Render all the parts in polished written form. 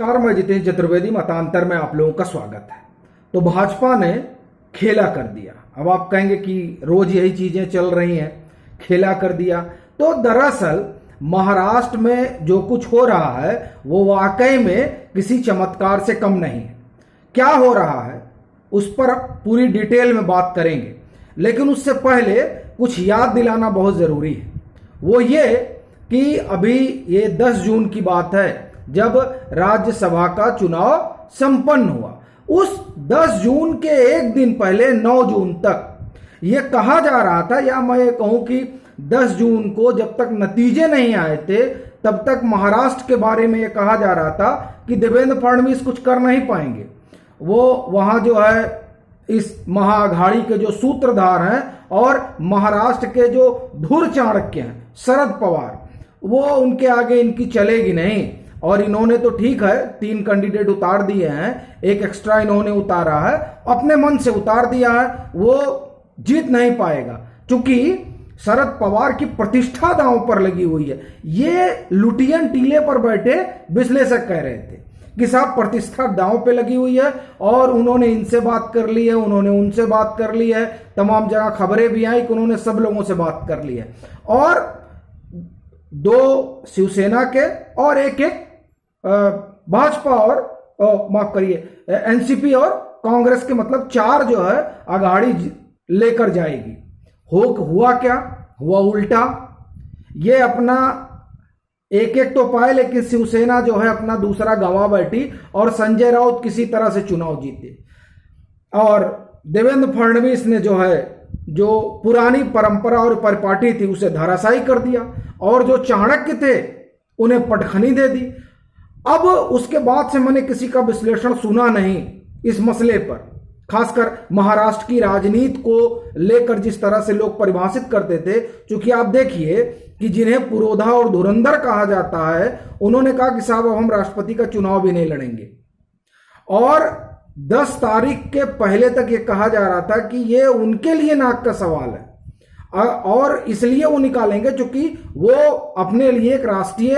नमस्कार, मैं जितेंद्र चतुर्वेदी। मतांतर में आप लोगों का स्वागत है। तो भाजपा ने खेला कर दिया। अब आप कहेंगे कि रोज यही चीजें चल रही हैं, खेला कर दिया। तो दरअसल महाराष्ट्र में जो कुछ हो रहा है वो वाकई में किसी चमत्कार से कम नहीं है। क्या हो रहा है उस पर पूरी डिटेल में बात करेंगे, लेकिन उससे पहले कुछ याद दिलाना बहुत जरूरी है। वो ये कि अभी ये 10 जून की बात है जब राज्यसभा का चुनाव संपन्न हुआ। उस 10 जून के एक दिन पहले 9 जून तक ये कहा जा रहा था, या मैं ये कहूं कि 10 जून को जब तक नतीजे नहीं आए थे तब तक महाराष्ट्र के बारे में ये कहा जा रहा था कि देवेंद्र फडणवीस कुछ कर नहीं पाएंगे। वो वहां जो है इस महाअघाड़ी के जो सूत्रधार हैं और महाराष्ट्र के जो धुर चाणक्य हैं शरद पवार, वो उनके आगे इनकी चलेगी नहीं। और इन्होंने तो ठीक है 3 कैंडिडेट उतार दिए हैं, एक एक्स्ट्रा इन्होंने उतारा है, अपने मन से उतार दिया है, वो जीत नहीं पाएगा क्योंकि शरद पवार की प्रतिष्ठा दांव पर लगी हुई है। ये लुटियन टीले पर बैठे विश्लेषक कह रहे थे कि साहब प्रतिष्ठा दांव पे लगी हुई है और उन्होंने इनसे बात कर ली है, उन्होंने उनसे बात कर ली है, तमाम जगह खबरें भी आई कि उन्होंने सब लोगों से बात कर ली है। और 2 शिवसेना के और एक भाजपा और माफ करिए एनसीपी और कांग्रेस के, मतलब 4 जो है अघाड़ी लेकर जाएगी। हुआ क्या? हुआ उल्टा। ये अपना एक तो पाए, लेकिन शिवसेना जो है अपना दूसरा गंवा बैठी और संजय राउत किसी तरह से चुनाव जीते। और देवेंद्र फडणवीस ने जो है जो पुरानी परंपरा और परिपाटी थी उसे धराशायी कर दिया और जो चाणक्य थे उन्हें पटखनी दे दी। अब उसके बाद से मैंने किसी का विश्लेषण सुना नहीं इस मसले पर, खासकर महाराष्ट्र की राजनीति को लेकर जिस तरह से लोग परिभाषित करते थे। क्योंकि आप देखिए कि जिन्हें पुरोधा और धुरंधर कहा जाता है उन्होंने कहा कि साहब अब हम राष्ट्रपति का चुनाव भी नहीं लड़ेंगे। और 10 तारीख के पहले तक ये कहा जा रहा था कि ये उनके लिए नाक का सवाल है और इसलिए वो निकालेंगे क्योंकि वो अपने लिए एक राष्ट्रीय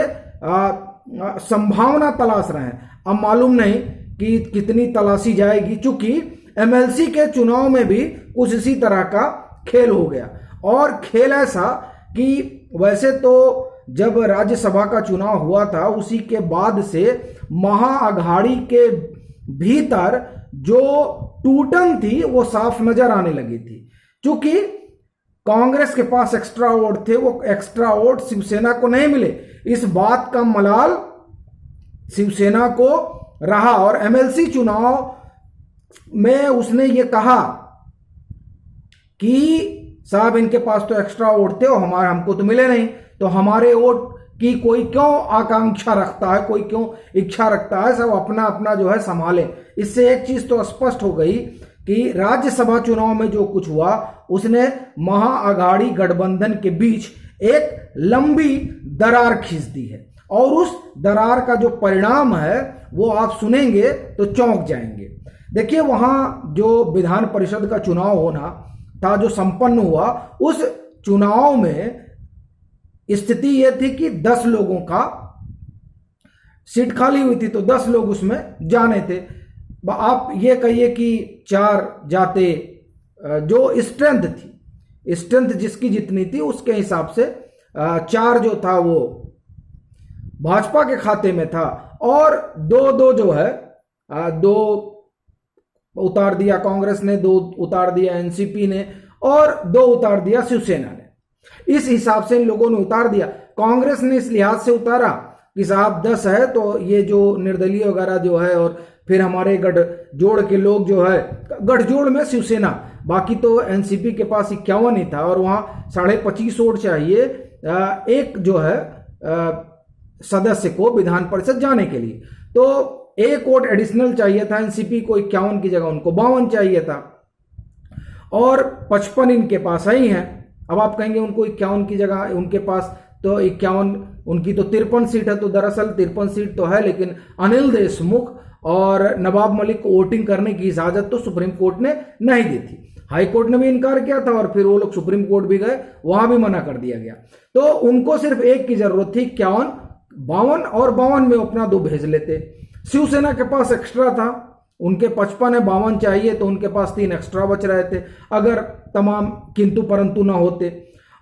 संभावना तलाश रहे हैं। अब मालूम नहीं कि कितनी तलाशी जाएगी, चूंकि एमएलसी के चुनाव में भी कुछ इसी तरह का खेल हो गया। और खेल ऐसा कि वैसे तो जब राज्यसभा का चुनाव हुआ था उसी के बाद से महाअघाड़ी के भीतर जो टूटन थी वो साफ नजर आने लगी थी। क्योंकि कांग्रेस के पास एक्स्ट्रा वोट थे, वो एक्स्ट्रा वोट शिवसेना को नहीं मिले। इस बात का मलाल शिवसेना को रहा और एमएलसी चुनाव में उसने ये कहा कि साहब इनके पास तो एक्स्ट्रा वोट थे और हमको तो मिले नहीं, तो हमारे वोट की कोई क्यों आकांक्षा रखता है, कोई क्यों इच्छा रखता है, सब अपना अपना जो है संभाले। इससे एक चीज तो स्पष्ट हो गई कि राज्यसभा चुनाव में जो कुछ हुआ उसने महाअघाड़ी गठबंधन के बीच एक लंबी दरार खींच दी है। और उस दरार का जो परिणाम है वो आप सुनेंगे तो चौंक जाएंगे। देखिए, वहां जो विधान परिषद का चुनाव होना था जो संपन्न हुआ, उस चुनाव में स्थिति यह थी कि 10 लोगों का सीट खाली हुई थी, तो 10 लोग उसमें जाने थे। आप ये कहिए कि 4 जाते, जो स्ट्रेंथ थी, स्ट्रेंथ जिसकी जितनी थी उसके हिसाब से 4 जो था वो भाजपा के खाते में था और 2 जो है 2 उतार दिया कांग्रेस ने, 2 उतार दिया एनसीपी ने और 2 उतार दिया शिवसेना ने। इस हिसाब से इन लोगों ने उतार दिया। कांग्रेस ने इस लिहाज से उतारा कि साहब 10 है तो ये जो निर्दलीय वगैरह जो है और फिर हमारे गठजोड़ के लोग जो है, गठजोड़ में शिवसेना, बाकी तो एनसीपी के पास 51 ही था और वहां 25.5 वोट चाहिए एक जो है सदस्य को विधान परिषद जाने के लिए। तो 1 वोट एडिशनल चाहिए था एनसीपी को, 51 की जगह उनको 52 चाहिए था और 55 इनके पास ही हैं। अब आप कहेंगे उनको 51 की जगह उनके पास तो 51, उनकी तो 53 सीट है, तो दरअसल 53 सीट तो है, लेकिन अनिल देशमुख और नवाब मलिक को वोटिंग करने की इजाजत तो सुप्रीम कोर्ट ने नहीं दी थी। हाई कोर्ट ने भी इनकार किया था और फिर वो लोग सुप्रीम कोर्ट भी गए, वहां भी मना कर दिया गया। तो उनको सिर्फ एक की जरूरत थी, 51, 52 और 52 में अपना 2 भेज लेते। शिवसेना के पास एक्स्ट्रा था, उनके 55 है, 52 चाहिए, तो उनके पास 3 एक्स्ट्रा बच रहे थे अगर तमाम किंतु परंतु ना होते।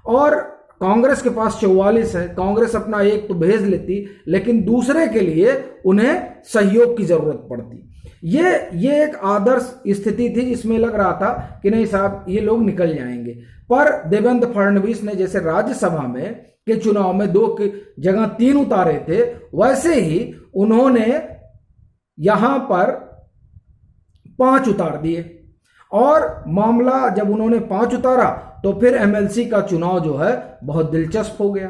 और कांग्रेस के पास 44 है, कांग्रेस अपना एक तो भेज लेती, लेकिन दूसरे के लिए उन्हें सहयोग की जरूरत पड़ती। ये एक आदर्श स्थिति थी जिसमें लग रहा था कि नहीं साहब ये लोग निकल जाएंगे। पर देवेंद्र फडणवीस ने जैसे राज्यसभा में के चुनाव में 2 की जगह 3 उतारे थे, वैसे ही उन्होंने यहां पर 5 उतार दिए। और मामला जब उन्होंने 5 उतारा तो फिर एमएलसी का चुनाव जो है बहुत दिलचस्प हो गया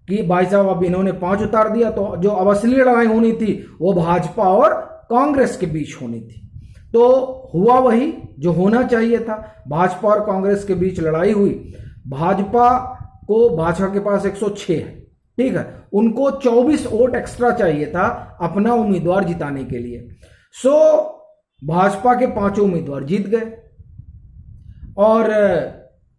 कि भाई साहब अब इन्होंने 5 उतार दिया, तो जो अब असली लड़ाई होनी थी वो भाजपा और कांग्रेस के बीच होनी थी। तो हुआ वही जो होना चाहिए था, भाजपा और कांग्रेस के बीच लड़ाई हुई। भाजपा के पास 106 है, ठीक है, उनको 24 वोट एक्स्ट्रा चाहिए था अपना उम्मीदवार जिताने के लिए। सो भाजपा के 5 उम्मीदवार जीत गए और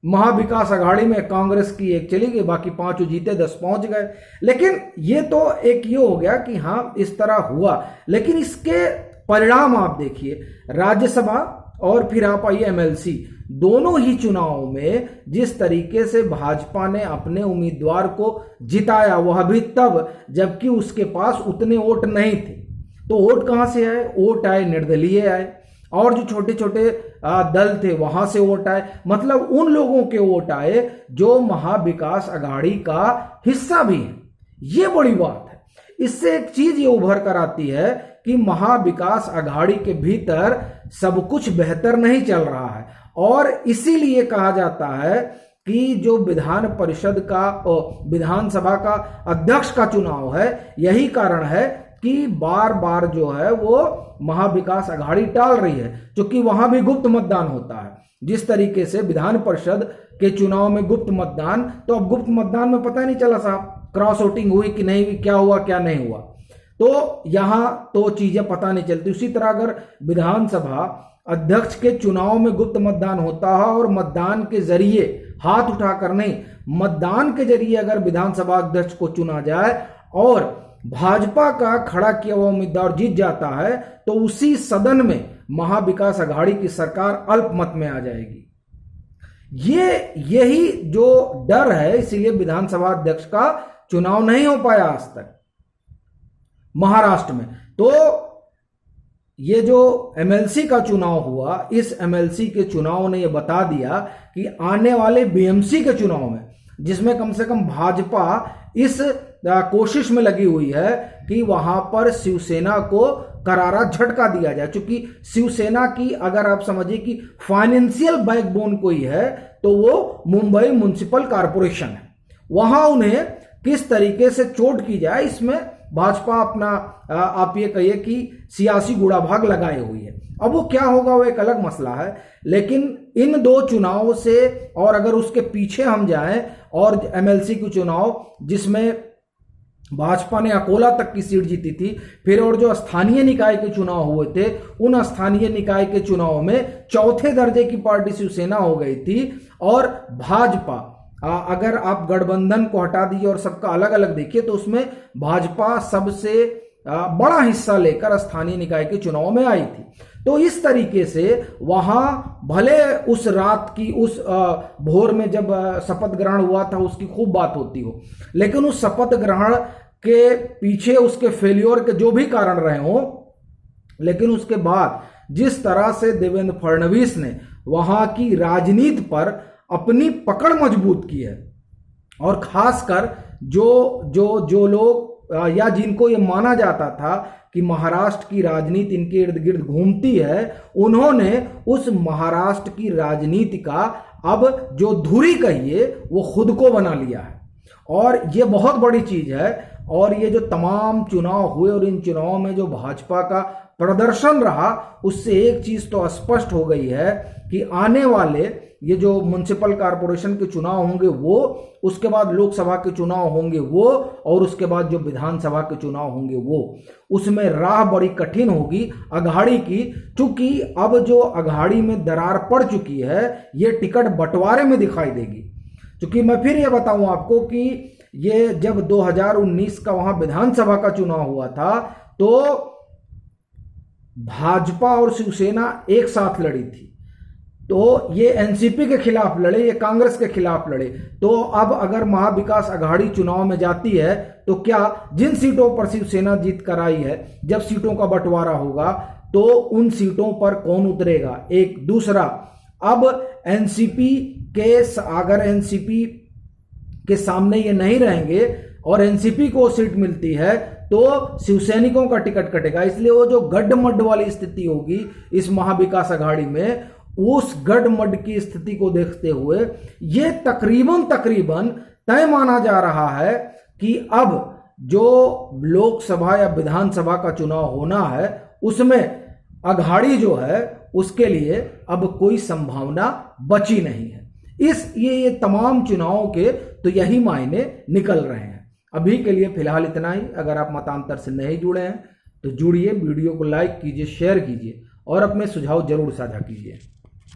महाविकास अघाड़ी में कांग्रेस की 1 चली गई, बाकी 5 जीते, 10 पहुंच गए। लेकिन ये तो एक ये हो गया कि हाँ इस तरह हुआ, लेकिन इसके परिणाम आप देखिए, राज्यसभा और फिर आप आइए एमएलसी, दोनों ही चुनावों में जिस तरीके से भाजपा ने अपने उम्मीदवार को जिताया, वह भी तब जबकि उसके पास उतने वोट नहीं थे। तो वोट कहां से आए? वोट आए निर्दलीय आए, और जो छोटे छोटे दल थे वहां से वोट आए, मतलब उन लोगों के वोट आए जो महाविकास अघाड़ी का हिस्सा भी है। ये बड़ी बात है। इससे एक चीज ये उभर कर आती है कि महाविकास अघाड़ी के भीतर सब कुछ बेहतर नहीं चल रहा है, और इसीलिए कहा जाता है कि जो विधान परिषद का विधानसभा का अध्यक्ष का चुनाव है, यही कारण है कि बार बार जो है वो महाविकास अघाड़ी टाल रही है, क्योंकि वहां भी गुप्त मतदान होता है। जिस तरीके से विधान परिषद के चुनाव में गुप्त मतदान, तो अब गुप्त मतदान में पता नहीं चला साहब क्रॉस वोटिंग हुई कि नहीं हुई, क्या हुआ क्या नहीं हुआ, तो यहां तो चीजें पता नहीं चलती। उसी तरह अगर विधानसभा अध्यक्ष के चुनाव में गुप्त मतदान होता है और मतदान के जरिए, हाथ उठाकर नहीं, मतदान के जरिए अगर विधानसभा अध्यक्ष को चुना जाए और भाजपा का खड़ा किया हुआ उम्मीदवार जीत जाता है, तो उसी सदन में महाविकास अघाड़ी की सरकार अल्पमत में आ जाएगी। यही जो डर है, इसीलिए विधानसभा अध्यक्ष का चुनाव नहीं हो पाया आज तक महाराष्ट्र में। तो ये जो एमएलसी का चुनाव हुआ, इस एमएलसी के चुनाव ने यह बता दिया कि आने वाले बीएमसी के चुनाव में, जिसमें कम से कम भाजपा इस कोशिश में लगी हुई है कि वहां पर शिवसेना को करारा झटका दिया जाए, क्योंकि शिवसेना की अगर आप समझिए कि फाइनेंशियल बैकबोन कोई है तो वो मुंबई म्युनिसिपल कॉरपोरेशन है। वहां उन्हें किस तरीके से चोट की जाए, इसमें भाजपा अपना आप ये कहिए कि सियासी गुड़ाभाग लगाए हुई है। अब वो क्या होगा वो एक अलग मसला है, लेकिन इन 2 चुनावों से, और अगर उसके पीछे हम जाएं और एमएलसी के चुनाव जिसमें भाजपा ने अकोला तक की सीट जीती थी, फिर और जो स्थानीय निकाय के चुनाव हुए थे, उन स्थानीय निकाय के चुनाव में 4थे दर्जे की पार्टी शिवसेना हो गई थी, और भाजपा, अगर आप गठबंधन को हटा दीजिए और सबका अलग अलग देखिए, तो उसमें भाजपा सबसे बड़ा हिस्सा लेकर स्थानीय निकाय के चुनाव में आई थी। तो इस तरीके से वहां भले उस रात की, उस भोर में जब शपथ ग्रहण हुआ था उसकी खूब बात होती हो, लेकिन उस शपथ ग्रहण के पीछे उसके फेल्योर के जो भी कारण रहे हो, लेकिन उसके बाद जिस तरह से देवेंद्र फडणवीस ने वहां की राजनीति पर अपनी पकड़ मजबूत की है, और खासकर जो लोग या जिनको ये माना जाता था कि महाराष्ट्र की राजनीति इनके इर्द गिर्द घूमती है, उन्होंने उस महाराष्ट्र की राजनीति का अब जो धुरी कहिए वो खुद को बना लिया है, और ये बहुत बड़ी चीज है। और ये जो तमाम चुनाव हुए और इन चुनावों में जो भाजपा का प्रदर्शन रहा, उससे एक चीज तो स्पष्ट हो गई है कि आने वाले ये जो म्युनिसिपल कॉरपोरेशन के चुनाव होंगे वो, उसके बाद लोकसभा के चुनाव होंगे वो, और उसके बाद जो विधानसभा के चुनाव होंगे वो, उसमें राह बड़ी कठिन होगी अघाड़ी की, क्योंकि अब जो अघाड़ी में दरार पड़ चुकी है ये टिकट बंटवारे में दिखाई देगी। क्योंकि मैं फिर ये बताऊं आपको कि ये जब 2019 का वहां विधानसभा का चुनाव हुआ था, तो भाजपा और शिवसेना एक साथ लड़ी थी, तो ये एनसीपी के खिलाफ लड़े, ये कांग्रेस के खिलाफ लड़े। तो अब अगर महाविकास अघाड़ी चुनाव में जाती है तो क्या जिन सीटों पर शिवसेना जीत कर आई है, जब सीटों का बंटवारा होगा तो उन सीटों पर कौन उतरेगा? एक दूसरा, अब एनसीपी के अगर एनसीपी के सामने ये नहीं रहेंगे और एनसीपी को सीट मिलती है तो शिवसैनिकों का टिकट कटेगा। इसलिए वो जो गड्ढमड्ढ वाली स्थिति होगी इस महाविकास अघाड़ी में, उस गड्ढमड्ढ की स्थिति को देखते हुए ये तकरीबन तय माना जा रहा है कि अब जो लोकसभा या विधानसभा का चुनाव होना है उसमें अघाड़ी जो है उसके लिए अब कोई संभावना बची नहीं है। ये तमाम चुनावों के तो यही मायने निकल रहे हैं। अभी के लिए फिलहाल इतना ही। अगर आप मतांतर से नहीं जुड़े हैं तो जुड़िए, वीडियो को लाइक कीजिए, शेयर कीजिए और अपने सुझाव जरूर साझा कीजिए।